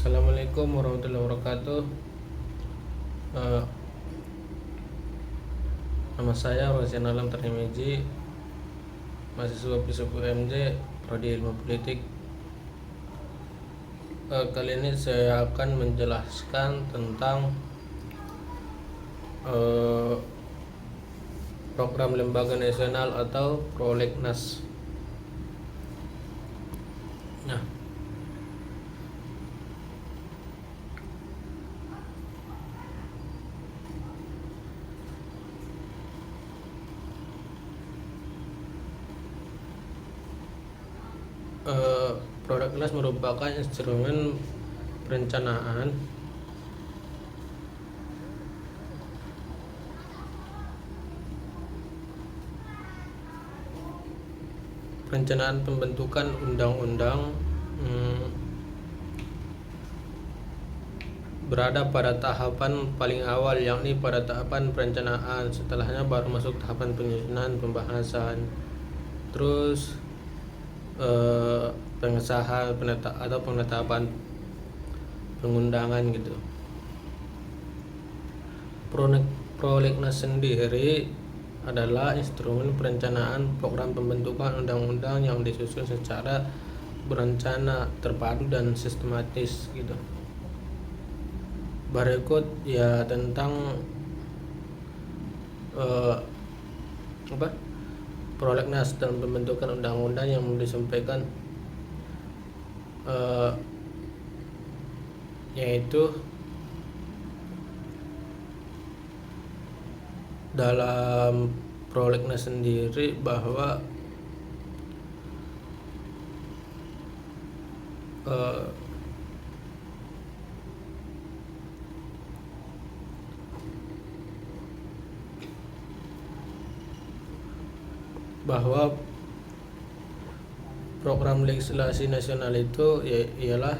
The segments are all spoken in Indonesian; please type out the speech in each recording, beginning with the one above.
Assalamualaikum warahmatullahi wabarakatuh. Eh, Nama saya Rosian Alam Tarmizi, mahasiswa FISIP UMJ, Prodi Ilmu Politik. Kali ini saya akan menjelaskan tentang eh, program lembaga nasional atau Prolegnas. Nah, Prolegnas merupakan instrumen perencanaan pembentukan undang-undang berada pada tahapan paling awal, yakni pada tahapan perencanaan. Setelahnya baru masuk tahapan penyusunan, pembahasan, terus pengesahan atau penetapan pengundangan gitu. Prolegnas sendiri adalah instrumen perencanaan program pembentukan undang-undang yang disusun secara berencana, terpadu, dan sistematis gitu. Berikut ya tentang Prolegnas dan pembentukan undang-undang yang disampaikan, yaitu dalam Prolegnas sendiri bahwa program legislasi nasional itu ialah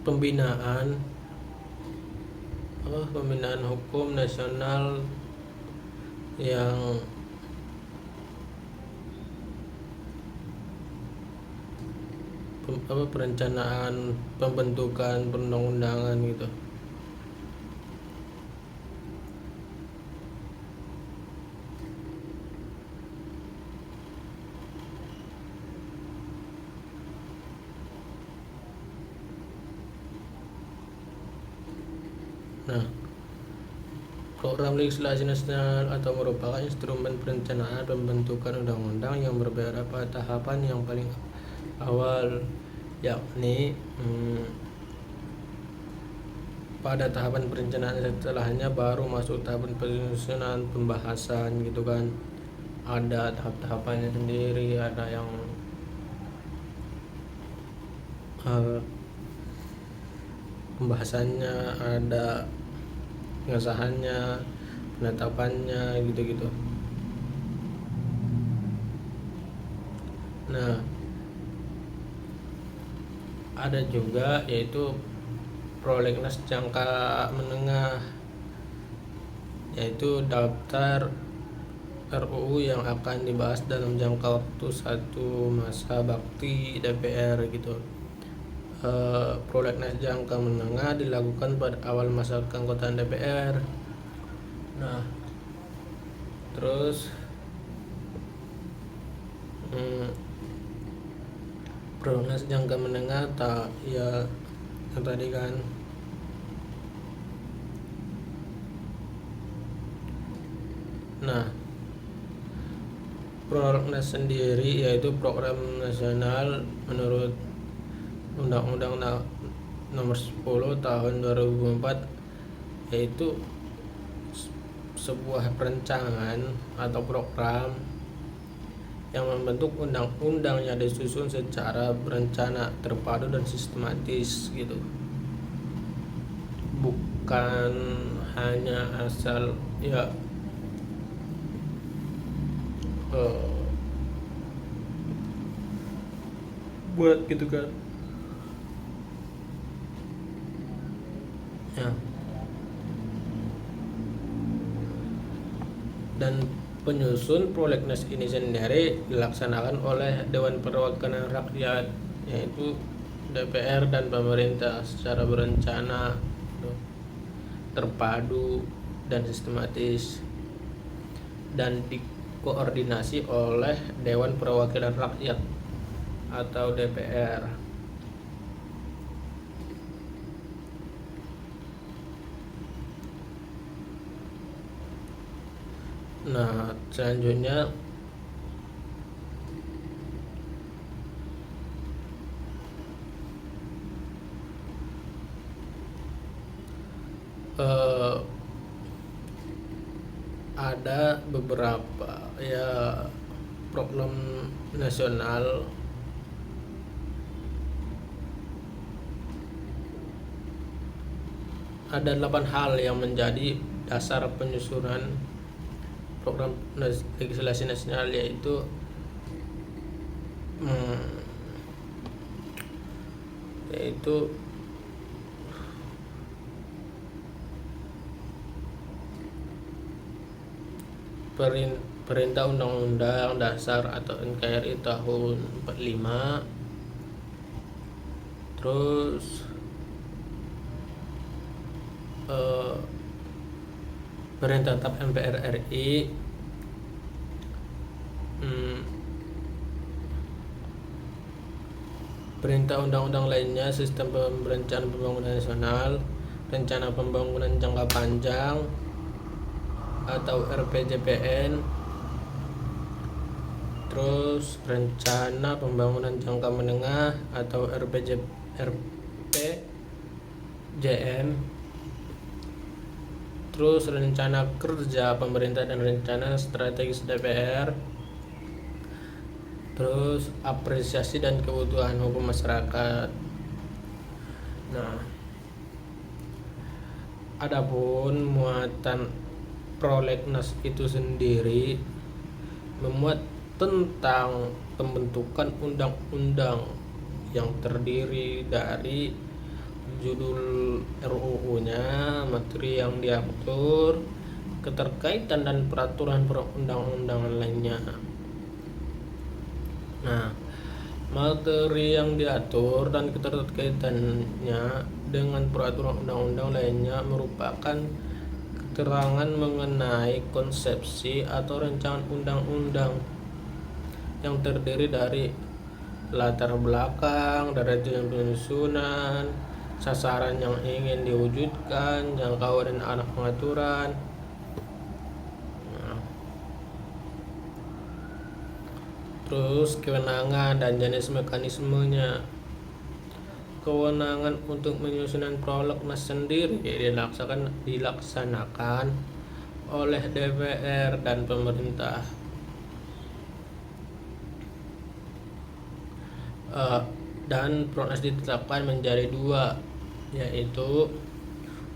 pembinaan hukum nasional yang perencanaan pembentukan perundang-undangan gitu. Nah, program legislasi nasional atau merupakan instrumen perencanaan pembentukan undang-undang yang berada pada tahapan yang paling awal, yakni pada tahapan perencanaan. Setelahnya baru masuk tahapan penyusunan, pembahasan gitu kan. Ada tahap-tahapannya sendiri, ada yang pembahasannya, ada pengesahannya, penetapannya gitu-gitu. Nah, ada juga yaitu Prolegnas jangka menengah, yaitu daftar RUU yang akan dibahas dalam jangka waktu satu masa bakti DPR gitu. Prolegnas jangka menengah dilakukan pada awal masa keanggotaan DPR. Nah, terus Prolegnas jangka menengah yang tadi kan. Nah, Prolegnas sendiri yaitu program nasional menurut Undang-Undang Nomor 10 Tahun 2004, yaitu sebuah perencanaan atau program yang membentuk undang-undang yang disusun secara berencana, terpadu dan sistematis gitu. Bukan hanya asal ya buat gitu kan ya. Dan penyusun prolegnas ini sendiri dilaksanakan oleh Dewan Perwakilan Rakyat, yaitu DPR dan pemerintah secara berencana, terpadu dan sistematis, dan dikoordinasi oleh Dewan Perwakilan Rakyat atau DPR. Nah, selanjutnya ada beberapa ya program nasional ada 8 hal yang menjadi dasar penyusunan program legislasi nasional, yaitu Perintah Undang-Undang Dasar atau NKRI tahun 45, terus Perintah Tetap MPR RI, perintah undang-undang lainnya, sistem perencanaan pembangunan nasional, rencana pembangunan jangka panjang atau RPJPN, terus rencana pembangunan jangka menengah atau RPJM, terus rencana kerja pemerintah dan rencana strategis DPR, terus apresiasi dan kebutuhan hukum masyarakat. Nah, adapun muatan prolegnas itu sendiri memuat tentang pembentukan undang-undang yang terdiri dari judul RUU-nya, materi yang diatur, keterkaitan dan peraturan perundang-undangan lainnya. Nah, materi yang diatur dan keterkaitannya dengan peraturan undang-undang lainnya merupakan keterangan mengenai konsepsi atau rancangan undang-undang yang terdiri dari latar belakang, dari penyusunan, sasaran yang ingin diwujudkan, jangkauan dan arah pengaturan. Terus kewenangan dan jenis mekanismenya. Kewenangan untuk menyusun prolegnas sendiri dilaksanakan oleh DPR dan pemerintah. Dan prolegnas ditetapkan menjadi 2, yaitu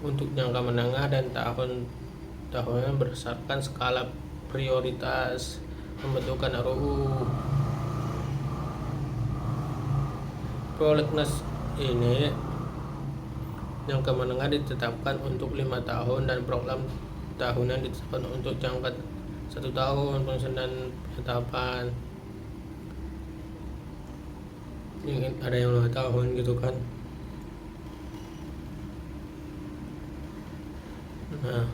untuk jangka menengah dan tahunan berdasarkan skala prioritas pembentukan RUU. Prolegnas ini jangka menengah ditetapkan untuk 5 tahun dan program tahunan ditetapkan untuk jangka 1 tahun penyusunan penetapan. Ada yang 2 tahun gitu kan. Nah,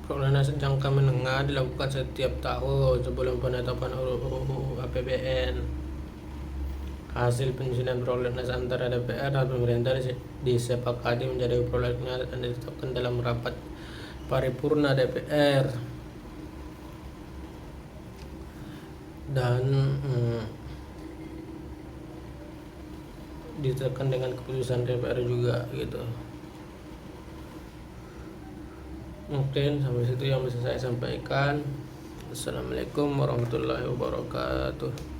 prolegnas jangka menengah dilakukan setiap tahun sebelum penetapan RUU APBN. Hasil penyusunan prolegnas antara DPR dan pemerintah disepakati menjadi prolegnas dan ditetapkan dalam rapat paripurna DPR. Dan ditekan dengan keputusan DPR juga gitu. Mungkin sampai situ yang bisa saya sampaikan. Assalamualaikum warahmatullahi wabarakatuh.